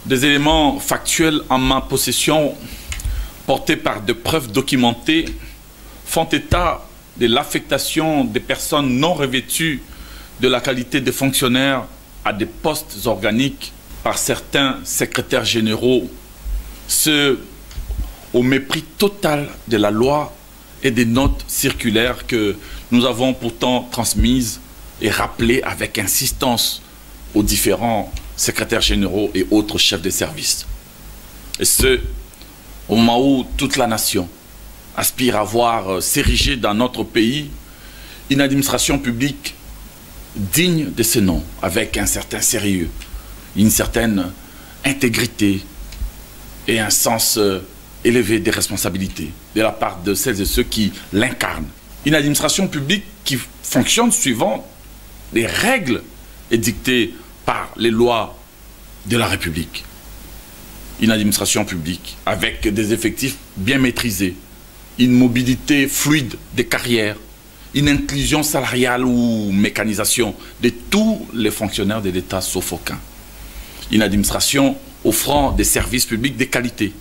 Des éléments factuels en ma possession, portés par des preuves documentées, font état de l'affectation des personnes non revêtues de la qualité de fonctionnaires à des postes organiques par certains secrétaires généraux, ce au mépris total de la loi et des notes circulaires que nous avons pourtant transmises et rappelées avec insistance aux différents secrétaires généraux et autres chefs de service. Et ce, au moment où toute la nation aspire à voir s'ériger dans notre pays une administration publique digne de ce nom, avec un certain sérieux, une certaine intégrité et un sens élevé des responsabilités de la part de celles et ceux qui l'incarnent. Une administration publique qui fonctionne suivant les règles édictées par les lois de la République. Une administration publique avec des effectifs bien maîtrisés, une mobilité fluide des carrières, une inclusion salariale ou mécanisation de tous les fonctionnaires de l'État sauf aucun. Une administration offrant des services publics de qualité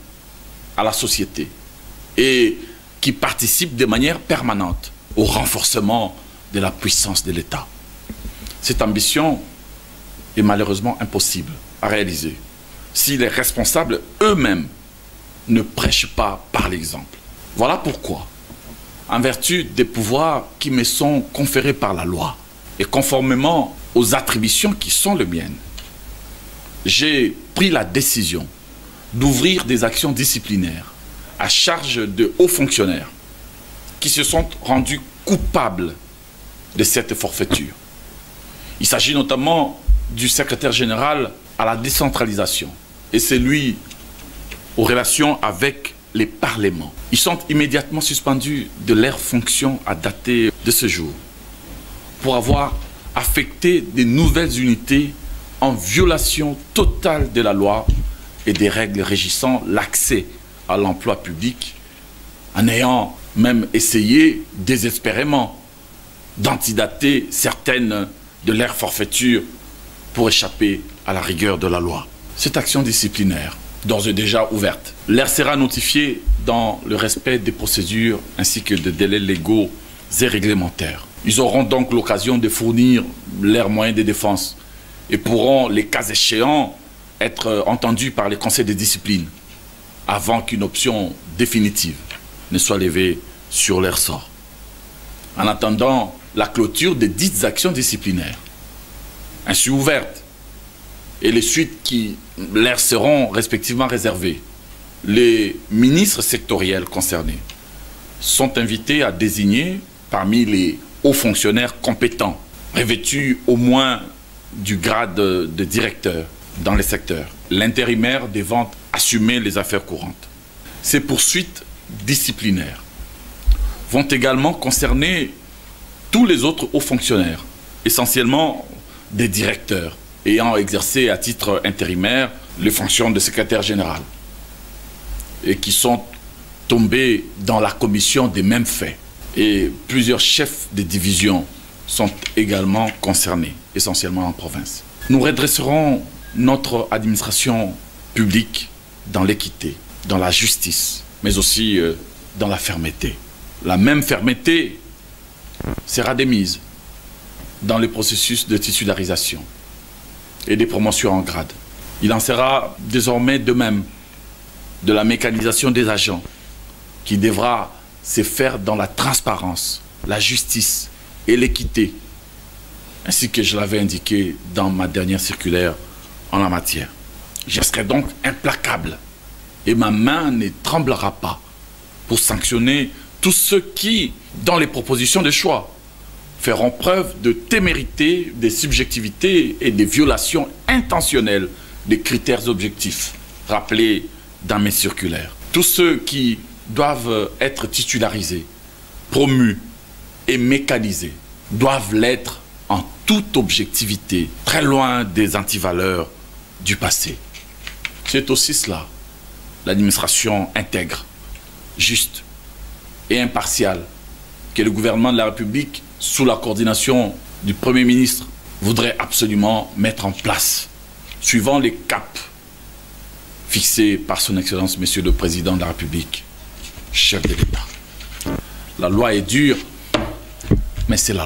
à la société et qui participe de manière permanente au renforcement de la puissance de l'État. Cette ambition est malheureusement impossible à réaliser si les responsables eux-mêmes ne prêchent pas par l'exemple. Voilà pourquoi, en vertu des pouvoirs qui me sont conférés par la loi et conformément aux attributions qui sont les miennes, j'ai pris la décision d'ouvrir des actions disciplinaires à charge de hauts fonctionnaires qui se sont rendus coupables de cette forfaiture. Il s'agit notamment du secrétaire général à la décentralisation et celui aux relations avec les parlements. Ils sont immédiatement suspendus de leurs fonctions à dater de ce jour pour avoir affecté des nouvelles unités en violation totale de la loi et des règles régissant l'accès à l'emploi public, en ayant même essayé désespérément d'antidater certaines de leurs forfaitures pour échapper à la rigueur de la loi. Cette action disciplinaire, d'ores et déjà ouverte, leur sera notifiée dans le respect des procédures ainsi que des délais légaux et réglementaires. Ils auront donc l'occasion de fournir leurs moyens de défense et pourront, les cas échéants, être entendus par les conseils de discipline avant qu'une option définitive ne soit levée sur leur sort. En attendant la clôture des dites actions disciplinaires, ainsi ouvertes, et les suites qui leur seront respectivement réservées, les ministres sectoriels concernés sont invités à désigner parmi les hauts fonctionnaires compétents, revêtus au moins du grade de directeur dans les secteurs, l'intérimaire devant assumer les affaires courantes. Ces poursuites disciplinaires vont également concerner tous les autres hauts fonctionnaires, essentiellement des directeurs ayant exercé à titre intérimaire les fonctions de secrétaire général et qui sont tombés dans la commission des mêmes faits. Et plusieurs chefs de division sont également concernés, essentiellement en province. Nous redresserons notre administration publique dans l'équité, dans la justice, mais aussi dans la fermeté. La même fermeté sera démise dans les processus de titularisation et des promotions en grade. Il en sera désormais de même de la mécanisation des agents qui devra se faire dans la transparence, la justice et l'équité, ainsi que je l'avais indiqué dans ma dernière circulaire en la matière. Je serai donc implacable et ma main ne tremblera pas pour sanctionner tous ceux qui, dans les propositions de choix, feront preuve de témérité, des subjectivités et des violations intentionnelles des critères objectifs rappelés dans mes circulaires. Tous ceux qui doivent être titularisés, promus et mécanisés doivent l'être en toute objectivité, très loin des antivaleurs du passé. C'est aussi cela, l'administration intègre, juste et impartiale que le gouvernement de la République, sous la coordination du Premier ministre, voudrait absolument mettre en place, suivant les caps fixées par son Excellence, Monsieur le Président de la République, chef de l'État. La loi est dure, mais c'est la loi.